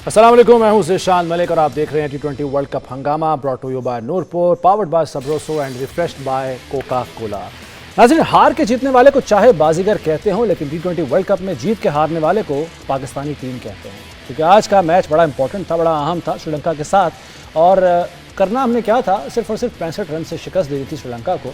अस्सलाम वालेकुम, मैं हूं ज़ीशान मलिक और आप देख रहे हैं T20 वर्ल्ड कप हंगामा brought to you by Nurpur, powered by Sabroso and refreshed by Coca Cola. नाज़रीन, हार के जीतने वाले को चाहे बाजीगर कहते हों, लेकिन T20 वर्ल्ड कप में जीत के हारने वाले को पाकिस्तानी टीम कहते हैं, क्योंकि आज का मैच बड़ा इंपॉर्टेंट था, बड़ा अहम था श्रीलंका के साथ। और करना हमने क्या था, सिर्फ और सिर्फ 65 रन से शिकस्त दे दी थी श्रीलंका को,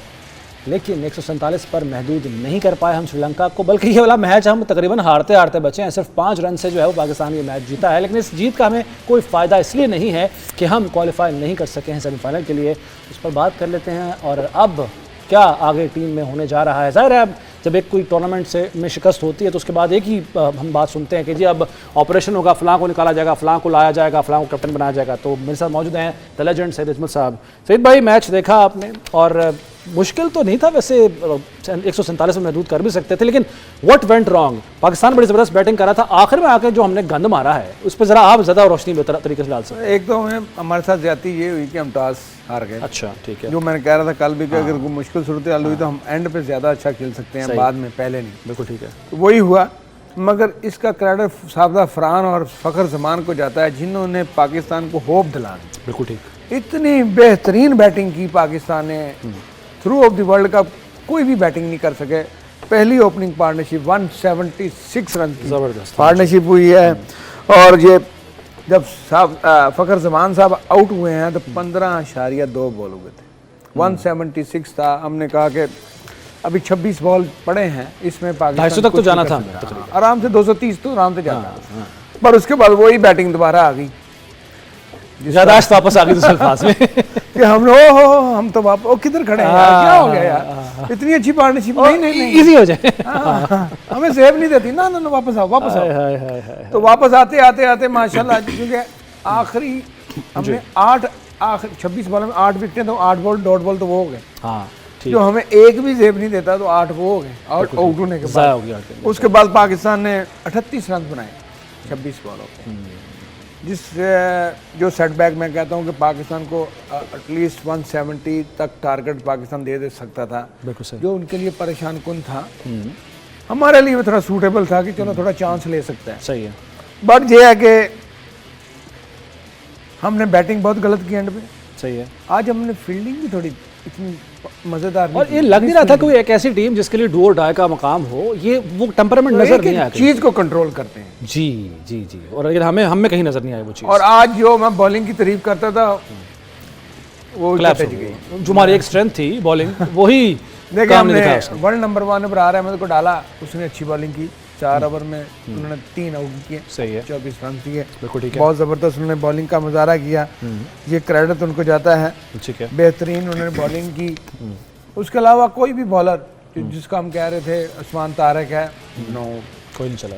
लेकिन 147 पर महदूद नहीं कर पाए हम श्रीलंका को, बल्कि ये वाला मैच हम तकरीबन हारते हारते बचे हैं। सिर्फ 5 रन से जो है वो पाकिस्तान ये मैच जीता है, लेकिन इस जीत का हमें कोई फ़ायदा इसलिए नहीं है कि हम क्वालिफाई नहीं कर सके हैं सेमीफाइनल के लिए। उस पर बात कर लेते हैं। और अब क्या आगे टीम में होने जा रहा है। ज़ाहिर है अब जब एक कोई टूर्नामेंट से में शिकस्त होती है तो उसके बाद एक ही हम बात सुनते हैं कि जी अब ऑपरेशन होगा, फ़लाँ को निकाला जाएगा, फ़लाँ को लाया जाएगा, फ़लाँ को कैप्टन बनाया जाएगा। तो मेरे साथ मौजूद हैं द लेजेंड सईद अजमल साहब। सईद भाई, मैच देखा आपने और मुश्किल तो नहीं था वैसे, 147 में महदूद कर भी सकते थे, लेकिन व्हाट वेंट रॉन्ग? पाकिस्तान बड़ी ज़बरदस्त बैटिंग कर रहा था, आखिर में आके जो हमने गंद मारा है उस पर ज़रा आप ज़्यादा रोशनी बेहतर तरीके से डाल सकते हैं। एक तो हमें हमारे साथ ज्यादती ये हुई कि हम टॉस हार गए। अच्छा, ठीक है। जो मैंने कह रहा था कल भी कि अगर कोई मुश्किल सूरत हाल हुई तो हम एंड पे ज़्यादा अच्छा खेल सकते हैं, बाद में, पहले नहीं। बिल्कुल ठीक है, तो वही हुआ। मगर इसका क्रेडिट साबदा फरहान और फ़खर जमान को जाता है, जिन्होंने पाकिस्तान को होप दिला दी। बिल्कुल ठीक। इतनी बेहतरीन बैटिंग की पाकिस्तान ने, through of the world cup कोई भी बैटिंग नहीं कर सके। पहली ओपनिंग पार्टनरशिप 176 रन की ज़बरदस्त पार्टनरशिप हुई है। और ये जब फ़खर जमान साहब आउट हुए हैं तो 15.2 बॉल हुए थे, 176 था। हमने कहा कि अभी 26 बॉल पड़े हैं, इसमें पाकिस्तान 250 तक तो जाना था आराम से, 230 तो आराम से जाना था। पर उसके बाद वही बैटिंग दोबारा आ गई, याददाश्त वापस आ गई दूसरे पास में कि हम तो वापस किधर खड़े हैं यार, क्या हो गया यार, इतनी अच्छी पार्टनरशिप नहीं इजी हो जाए। हमें सेव नहीं देती ना, वापस आओ वापस आओ। तो वापस आते आते आते माशाल्लाह, क्योंकि आखिरी हमने 26 बॉल में 8 विकेटें, तो 8 बॉल डॉट बॉल तो वो हो गए। हाँ, जो हमें एक भी सेव नहीं देता तो 8 वो हो गए आउट होने के बाद। उसके बाद पाकिस्तान ने 38 रन बनाए 26 बॉलों पे, जिस जो सेटबैक मैं कहता हूँ कि पाकिस्तान को एटलीस्ट 170 तक टारगेट पाकिस्तान दे सकता था, जो उनके लिए परेशान कुन था। हमारे लिए थोड़ा सूटेबल था कि चलो थोड़ा चांस ले सकता है। सही है। बट ये है कि हमने बैटिंग बहुत गलत की एंड पे। सही है। आज हमने फील्डिंग भी थोड़ी इतनी मजेदार, और ये लग नहीं रहा था कोई एक ऐसी टीम जिसके लिए डू और डाई का मकाम हो, ये वो टेम्परामेंट नजर नहीं आया, चीज को कंट्रोल करते हैं। जी जी जी, और लेकिन हमें कहीं नजर नहीं आई वो चीज। और आज जो मैं बॉलिंग की तारीफ करता था वो जो हमारी एक स्ट्रेंथ थी बॉलिंग, वही देखिए हमने वर्ल्ड नंबर 1 पर अहमद को डाला, उसने अच्छी बॉलिंग की, 4 ओवर में उन्होंने 3 आउट किए। सही है। 24 रन दिए। बिल्कुल ठीक है। बहुत ज़बरदस्त उन्होंने बॉलिंग का मुजाहरा किया, ये क्रेडिट उनको जाता है। ठीक है। बेहतरीन उन्होंने बॉलिंग की। उसके अलावा कोई भी बॉलर जिसका हम कह रहे थे उस्मान तारिक है, नो, कोई नहीं चला।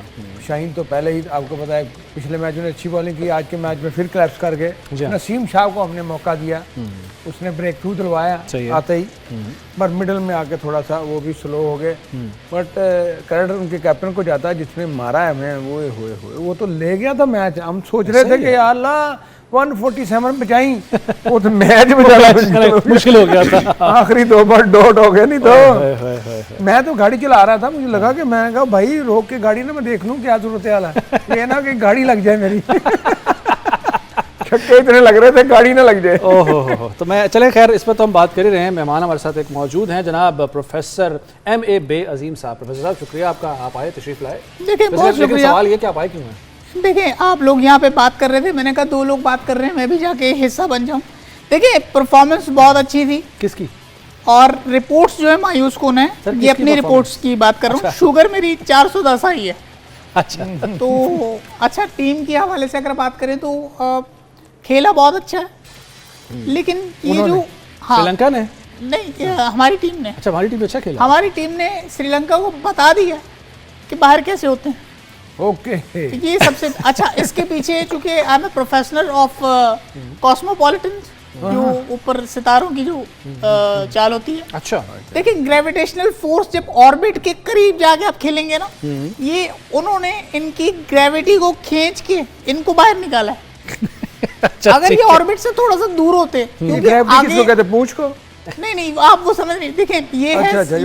शाहीन तो पहले ही आपको पता है पिछले मैच में अच्छी बॉलिंग की, आज के मैच में फिर क्लैप्स कर गए। नसीम शाह को हमने मौका दिया, उसने ब्रेक थ्रू दिलवाया आते ही, पर मिडल में आके थोड़ा सा वो भी स्लो हो गए। बट क्रेडिट उनके कैप्टन को जाता है जिसने मारा है हमें, वो तो ले गया था मैच। हम सोच रहे थे कि यार अल्लाह 147 बचाई, वो तो मैच बचाना मुश्किल हो गया था। आखिरी 2 बार डॉट हो गया। नहीं तो मैं तो गाड़ी चला रहा था, मुझे लगा कि मैंने कहा भाई रोक के गाड़ी ना मैं देख लूं क्या सूरत हाल है, ये ना कि गाड़ी लग जाए मेरी। छक्के इतने लग रहे थे, गाड़ी ना लग जाए। ओहो, तो मैं चले, खैर इस पर तो हम बात कर ही रहे हैं। मेहमान हमारे साथ एक मौजूद हैं, जनाब प्रोफेसर M.A. बे अजीम साहब। प्रोफेसर साहब शुक्रिया आपका, आप आए, तशरीफ लाए। देखिए बहुत शुक्रिया। सवाल ये कि आप आए क्यों हैं? देखिए आप लोग यहाँ पे बात कर रहे थे, मैंने कहा 2 लोग बात कर रहे हैं, मैं भी जाके हिस्सा बन जाऊँ। देखिए परफॉर्मेंस बहुत अच्छी थी। किसकी? और रिपोर्ट्स जो है मायूस कौन है, ये अपनी रिपोर्ट्स की बात कर रहा हूँ। शुगर मेरी 410 आई है। अच्छा। तो अच्छा, टीम के हवाले से अगर बात करें तो खेला बहुत अच्छा है, लेकिन ये जो श्रीलंका ने नहीं, हमारी टीम ने। अच्छा, हमारी टीम अच्छा खेला। हमारी टीम ने श्रीलंका को बता दिया कि बाहर कैसे होते हैं। ओके ये सबसे अच्छा। इसके पीछे चूंकि I am a professional of cosmopolitan, जो ऊपर सितारों की जो चाल होती है। अच्छा। देखिए ग्रेविटेशनल फोर्स जब ऑर्बिट के करीब जाके आप खेलेंगे ना, ये उन्होंने इनकी ग्रेविटी को खींच के इनको बाहर निकाला है। अच्छा, अगर ये ऑर्बिट से थोड़ा सा दूर होते, क्योंकि आगे पूछ को नहीं आप वो समझ नहीं। देखिए ये है,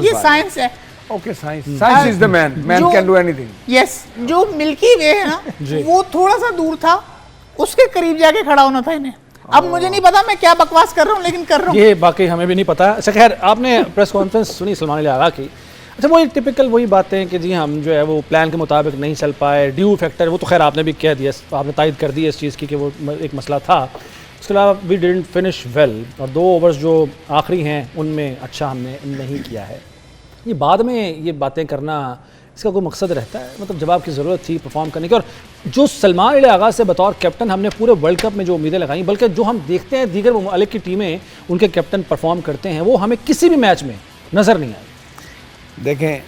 ये साइंस है। Okay, science is the man can do anything. Yes, जो मिल्की वे है ना वो थोड़ा सा दूर था, उसके करीब जाके खड़ा होना था इन्हें। अब मुझे नहीं पता मैं क्या बकवास कर रहा हूँ, लेकिन कर रहा हूँ। ये बाकी हमें भी नहीं पता। अच्छा खैर, आपने प्रेस कॉन्फ्रेंस सुनी सलमान अली आगा की। अच्छा, वो टिपिकल वही बातें कि जी हम जो है वो प्लान के मुताबिक नहीं चल पाए, ड्यू फैक्टर, वो तो खैर आपने भी कह दिया, आपने तायद कर दी इस चीज़ की कि वो एक मसला था। उसके अलावा वी डिडंट फिनिश वेल, और 2 ओवर्स जो आखिरी हैं उनमें अच्छा हमने नहीं किया है। ये बाद में ये बातें करना, इसका कोई मकसद रहता है? मतलब जब आपकी ज़रूरत थी परफॉर्म करने की, और जो सलमान अली आगा से बतौर कैप्टन हमने पूरे वर्ल्ड कप में जो उम्मीदें लगाई, बल्कि जो हम देखते हैं दीगर ममालिक की टीमें उनके कैप्टन परफॉर्म करते हैं, वो हमें किसी भी मैच में नज़र नहीं आई। देखें,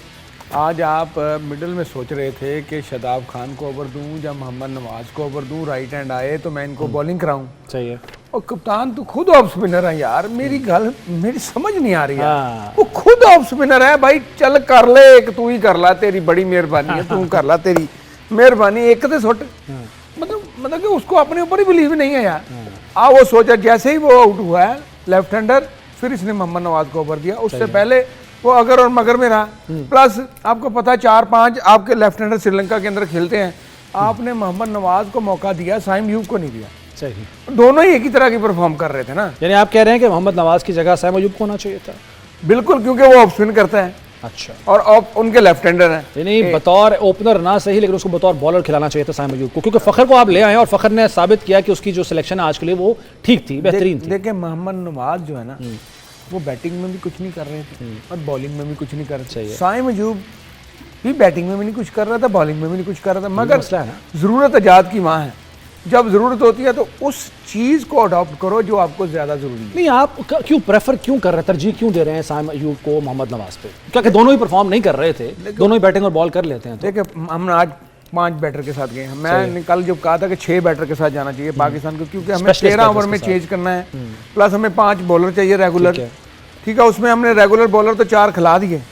आज आप मिडिल में सोच रहे थे कि शादाब खान को ओवर दूं या मोहम्मद नवाज को ओवर दूं, राइट हैंड आए तो मैं इनको बॉलिंग कराऊं। सही है। और कप्तान तो खुद ऑफ स्पिनर है यार, मेरी समझ नहीं आ रही है। वो खुद ऑफ स्पिनर है भाई, चल कर ले, एक तू ही कर ला, तेरी बड़ी मेहरबानी है, तू कर ला, तेरी मेहरबानी, एक तो सुट। मतलब कि उसको अपने ऊपर ही बिलीव नहीं है यार। वो सोचा जैसे ही वो आउट हुआ है लेफ्ट हैंडर, फिर इसने मोहम्मद नवाज को ओवर दिया। उससे पहले वो अगर और मगर में रहा। प्लस आपको पता है 4-5 आपके लेफ्ट हैंडर श्रीलंका के अंदर खेलते हैं, आपने मोहम्मद नवाज को मौका दिया, साइम अयूब को नहीं दिया। सही, दोनों ही एक ही तरह की परफॉर्म कर रहे थे ना। यानी आप कह रहे हैं कि मोहम्मद नवाज की जगह साइम अयूब को होना चाहिए था? बिल्कुल, क्योंकि वो ऑफ स्पिन करता है। अच्छा, और उनके लेफ्ट हैंडर हैं। यानी बतौर ओपनर ना सही, लेकिन उसको बतौर बॉलर खिलाना चाहिए था साइम अयूब को, क्योंकि फखर को आप ले आए और फखर ने साबित किया कि उसकी जो सिलेक्शन है आज के लिए वो ठीक थी, बेहतरीन थी। देखिए, मोहम्मद नवाज जो है ना, वो बैटिंग में भी कुछ नहीं कर रहे थे और बॉलिंग में भी कुछ नहीं कर रहे थे। साइम अयूब भी बैटिंग में भी नहीं कुछ कर रहा था, बॉलिंग में भी नहीं कुछ कर रहा था। मगर जरूरत आजाद की माँ है, जब जरूरत होती है तो उस चीज को अडॉप्ट करो जो आपको ज्यादा जरूरी है। नहीं, आप क्यों प्रेफर क्यों कर रहे हैं, तरजीह क्यों दे रहे हैं साइम अयूब को मोहम्मद नवाज पे? क्योंकि दोनों ही परफॉर्म नहीं कर रहे थे, दोनों ही बैटिंग और बॉल कर लेते हैं। देखिए, हम आज 5 बैटर के साथ गए। मैंने कल जब कहा था कि 6 बैटर के साथ जाना चाहिए पाकिस्तान को, क्योंकि हमें 13 ओवर में चेंज करना है, प्लस हमें 5 बॉलर चाहिए रेगुलर। ठीक है, उसमें हमने रेगुलर बॉलर तो 4 खिला दिए।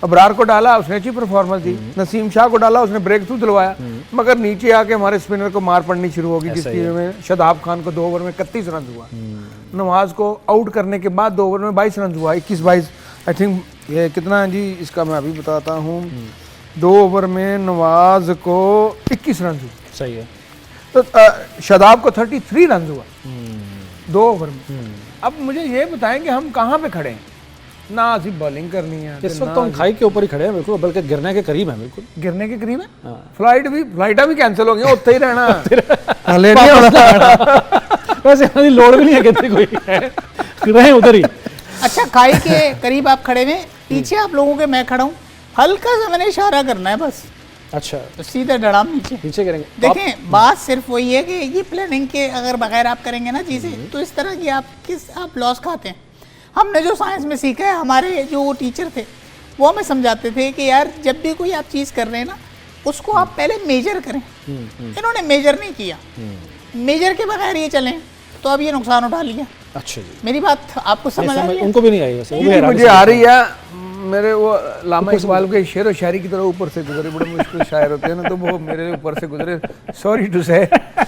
अबरार को डाला, उसने अच्छी परफॉर्मेंस दी। नसीम शाह को डाला, उसने ब्रेक थ्रू दिलवाया। मगर नीचे आके हमारे स्पिनर को मार पड़नी शुरू होगी, जिसकी में शादाब खान को 2 ओवर में 31 रन हुआ। नवाज को आउट करने के बाद 2 ओवर में 22 रन हुआ, 21-22 आई थिंक। ये कितना है जी, इसका मैं अभी बताता हूँ। 2 ओवर में नवाज को 21 रन हुआ। सही है। तो शादाब को 33 रन हुआ 2 ओवर में। अब मुझे ये बताएं कि हम कहाँ पे खड़े हैं? ना सिर्फ बॉलिंग करनी है इस वक्त तो हम खाई के ऊपर ही खड़े हैं, बिल्कुल, बल्कि गिरने के करीब हैं। बिल्कुल गिरने के करीब है। फ्लाइटा भी कैंसिल हो गई, उत्थे ही रहना। वैसे हमारी लोड भी नहीं है, कहते कोई रहे उधर ही। अच्छा, खाई के करीब आप खड़े हुए, पीछे आप लोगों के मैं खड़ा हूँ, हल्का सा मैंने इशारा करना है बस। अच्छा, तो सीधा डड़ाम नीचे करेंगे। देखें, बात सिर्फ वही है कि ये प्लानिंग के अगर बगैर आप करेंगे ना चीज़ें, तो इस तरह की आप लॉस खाते हैं। हमने जो साइंस में सीखा है, हमारे जो टीचर थे वो हमें समझाते थे कि यार जब भी कोई आप चीज़ कर रहे हैं ना, उसको आप पहले मेजर करें। इन्होंने मेजर नहीं किया, मेजर के बगैर ये चलें तो अब ये नुकसान उठा लिया। अच्छा जी, मेरी बात आपको समझ आ रही है? उनको भी नहीं आई वैसे, मुझे आ रही है। मेरे वो लामा इकबाल के शेर व शायरी की तरह ऊपर से गुजरे, बड़े मुश्किल शायर होते हैं ना, तो वो मेरे ऊपर से गुजरे। सॉरी टू से,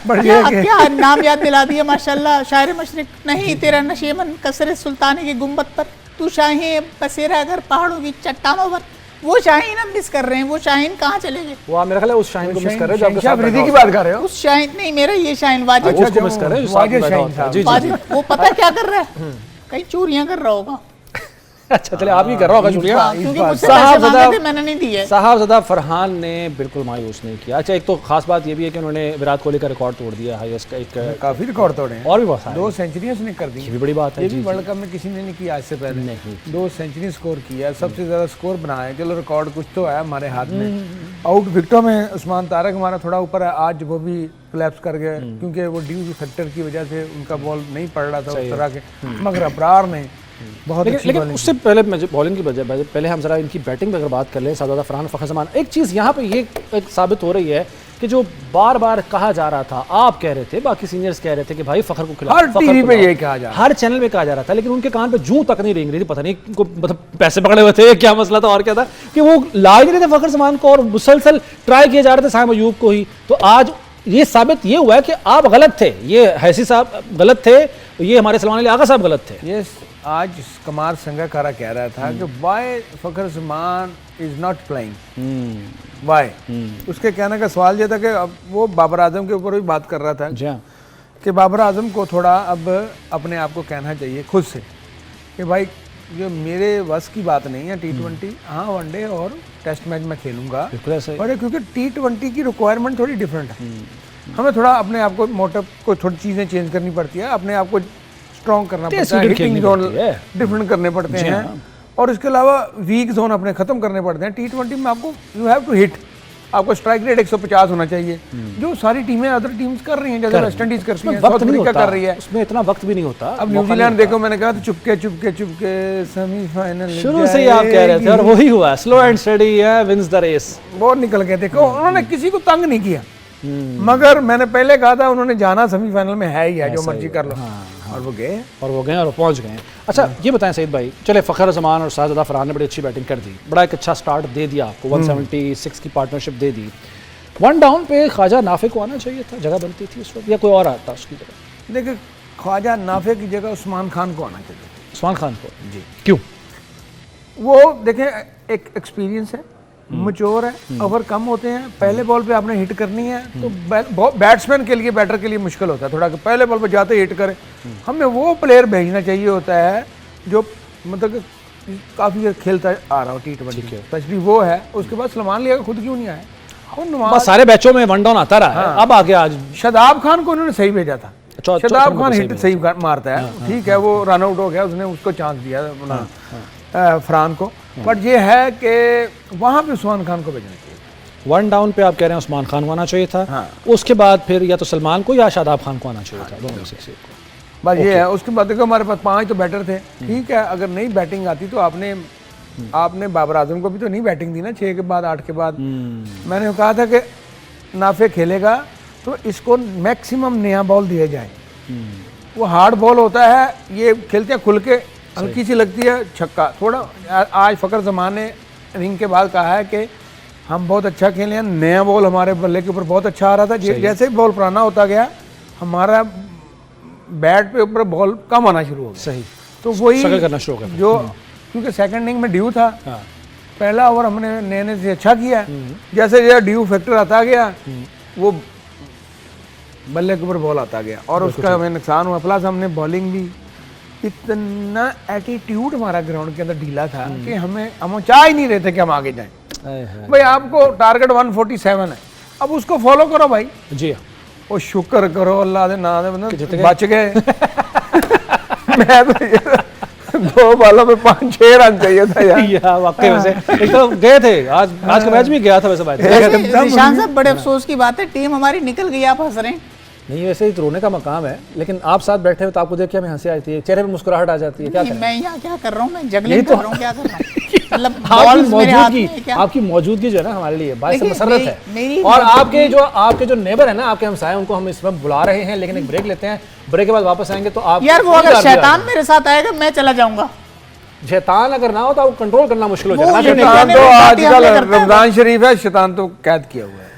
बट क्या नाम याद दिला दिया माशाल्लाह। शायर मशरिक नहीं तेरा नशेमन कसरे सुल्तानी की गुंबद पर, तू शाहीन बसेरा अगर पहाड़ों की चट्टानों पर। वो शाहीन हम मिस कर रहे हैं। वो शाहीन कहाँ चले गए? वो मेरा ख्याल है उस शाहीन को मिस कर रहे हैं जो अफरीदी की बात कर रहे हो। उस शाहीन नहीं, मेरा ये शाहीन वाजिब उसको मिस कर रहे हैं। वाजिब, वो पता है क्या कर रहा है? कहीं चोरियां कर रहा होगा। अच्छा, चले आप ही कर रहा होगा चुटिया। क्योंकि मुझसे पैसे मांगे थे, मैंने नहीं दिए। साहबजादा फरहान ने बिल्कुल मायूस नहीं किया। अच्छा, एक तो खास बात ये भी है कि उन्होंने विराट कोहली का रिकॉर्ड तोड़ दिया, हाईएस्ट का। एक काफी रिकॉर्ड तोड़े हैं, और भी बहुत सारे, 2 सेंचुरियां उसने कर दी। ये भी बड़ी बात है। ये भी वर्ल्ड कप में किसी ने नहीं किया आज से पहले। नहीं, 2 सेंचुरी स्कोर किया, सबसे ज्यादा स्कोर बनाया। चलो, रिकॉर्ड कुछ तो है हमारे हाथ में। आउट विकेटों में उस्मान तारक हमारा थोड़ा ऊपर है। आज वो भी क्लैप्स कर गए, क्योंकि वो ड्यू फैक्टर की वजह से उनका बॉल नहीं पड़ रहा था उस तरह के। मगर अबरार ने बहुत लेकिन उससे पहले बॉलिंग की बजाय पहले हम जरा इनकी बैटिंग पर अगर बात कर लें, शाहजादा फरहान, फखर जमान। एक चीज़ यहाँ पे ये एक साबित हो रही है कि जो बार बार कहा जा रहा था, आप कह रहे थे, बाकी सीनियर्स कह रहे थे कि भाई फखर को खिलाओ, हर टीवी पे ये कहा जा रहा, हर चैनल पे कहा जा रहा था, लेकिन उनके कान पे जूं तक नहीं रेंग रही थी। पता नहीं उनको मतलब पैसे पकड़े हुए थे, क्या मसला था और क्या था कि वो ला ही नहीं थे फखर जमान को, और मुसलसल ट्राई किए जा रहे थे साइम अयूब को ही। तो आज ये साबित ये हुआ है कि आप गलत थे, ये हैसी साहब गलत थे, ये हमारे सलमान अली आगा साहब गलत थे। ये आज कमार संगाकारा कह रहा था कि why Fakhar Zaman is not playing, why. उसके कहने का सवाल ये था कि अब वो बाबर आजम के ऊपर भी बात कर रहा था कि बाबर आजम को थोड़ा अब अपने आप को कहना चाहिए खुद से कि भाई ये मेरे वश की बात नहीं है T20, हाँ वनडे और टेस्ट मैच मैं खेलूंगा, पर क्योंकि T20 की रिक्वायरमेंट थोड़ी डिफरेंट है। हमें थोड़ा अपने आप को मोटअप को थोड़ी चीज़ें चेंज करनी पड़ती है, अपने आप को स्ट्रॉन्ग करना पड़ता है, हिटिंग जोन डिफरेंट करने पड़ते हैं, और इसके अलावा वीक जोन अपने खत्म करने पड़ते हैं। T20 में आपको यू हैव टू हिट, आपको स्ट्राइक रेट 150 होना चाहिए, जो सारी टीमें अदर टीम्स कर रही हैं, जैसे वेस्ट इंडीज करती है, साउथ अफ्रीका कर रही है, उसमें इतना वक्त भी नहीं होता। अब न्यूजीलैंड देखो, मैंने कहा था चुपके चुपके चुपके सेमीफाइनल शुरू से ही आप कह रहे थे और वही हुआ, slow and steady wins the race. वो निकल गए। देखो उन्होंने किसी को तंग नहीं किया, मगर मैंने पहले कहा था उन्होंने जाना सेमीफाइनल में है ही है, जो मर्जी कर लो, और वो गए और पहुंच गए। अच्छा ये बताएं सईद भाई, चले फ़खर जमान और शाहज़ादा फरहान ने बड़ी अच्छी बैटिंग कर दी, बड़ा एक अच्छा स्टार्ट दे दिया आपको, 176 की पार्टनरशिप दे दी। 1 डाउन पे ख्वाजा नाफे को आना चाहिए था, जगह बनती थी उस वक्त, या कोई और आता उसकी जगह? देखिए ख्वाजा नाफे की जगह उस्मान खान को आना चाहिए। उस्मान खान को? जी क्यों? वो देखें एक एक्सपीरियंस है, मैच्योर है, ओवर कम होते हैं, पहले बॉल पे आपने हिट करनी है, तो बैट्समैन के लिए, बैटर के लिए मुश्किल होता है थोड़ा कि पहले बॉल पे जाते हिट करें। हमें वो प्लेयर भेजना चाहिए होता है जो मतलब काफ़ी खेलता आ रहा हो T20, स्पेशली वो है। उसके बाद सलमान अली खुद क्यों नहीं आया? बस सारे मैचों में 1 डाउन आता रहा है, अब आगे आज शादाब खान को उन्होंने सही भेजा था, शादाब खान हिट सही मारता है, ठीक है, वो रन आउट हो गया, उसने उसको चांस दिया फरहान को, बट ये है कि वहाँ पे उस्मान खान को भेजना चाहिए। 1 डाउन पे आप कह रहे हैं उस्मान खान को आना चाहिए था, उसके बाद फिर या तो सलमान को या शादाब खान को आना चाहिए था, दोनों में से किसी को। बस ये है। उसके बाद देखो हमारे पास 5 तो बैटर थे, ठीक है, अगर नहीं बैटिंग आती तो आपने बाबर आजम को भी तो नहीं बैटिंग दी ना 6 के बाद 8 के बाद। मैंने कहा था कि नाफे खेलेगा तो इसको मैक्सिमम नया बॉल दिया जाए, वो हार्ड बॉल होता है, ये खेलते हैं खुल के, हल्की सी लगती है छक्का थोड़ा। आज फ़खर जमान ने रिंग के बाद कहा है कि हम बहुत अच्छा खेले हैं, नया बॉल हमारे बल्ले के ऊपर बहुत अच्छा आ रहा था, जैसे ही बॉल पुराना होता गया हमारा बैट पे ऊपर बॉल कम आना शुरू हो गया। सही, तो वही करना शुरू कर जो, क्योंकि सेकंड इनिंग में ड्यू था, पहला ओवर हमने नए से अच्छा किया, जैसे जैसे ड्यू फैक्टर आता गया वो बल्ले के ऊपर बॉल आता गया और उसका हमें नुकसान हुआ। प्लस हमने बॉलिंग भी इतना एटीट्यूड हमारा ग्राउंड के अंदर ढीला था कि हम चाह ही नहीं रहे थे कि हम आगे जाएं। भाई आपको टारगेट 147 है, अब उसको फॉलो करो भाई जी, वो शुक्र करो अल्लाह दे नाम दे बच गए। मैं तो 2 बॉलों में 5-6 रन चाहिए था यार। वाकई में से एक तो गए थे, आज का मैच भी गया था वैसे बात। निशान साहब बड़े अफसोस की बात है, टीम हमारी निकल गई, आप हंस रहे हैं। नहीं वैसे ही रोने का मकाम है, लेकिन आप साथ बैठे हो तो आपको देख के हमें हंसी आती है, चेहरे पे मुस्कुराहट आ जाती है। क्या करें? मैं यहाँ क्या कर रहा हूँ, मैं जगलिंग कर रहा हूँ, क्या कर रहा हूँ? मतलब आपकी मौजूदगी जो है ना हमारे लिए बाइस मसरत है। और आपके जो नेबर है ना, आपके हमसाए, उनको हम इस वक्त बुला रहे हैं, लेकिन एक ब्रेक लेते हैं, ब्रेक के बाद वापस आएंगे तो आप यार वो अगर शैतान मेरे साथ आएगा मैं चला जाऊंगा। शैतान अगर ना हो तो कंट्रोल करना मुश्किल हो जाएगा। शैतान तो आजकल रमजान शरीफ है, शैतान तो कैद किया हुआ है।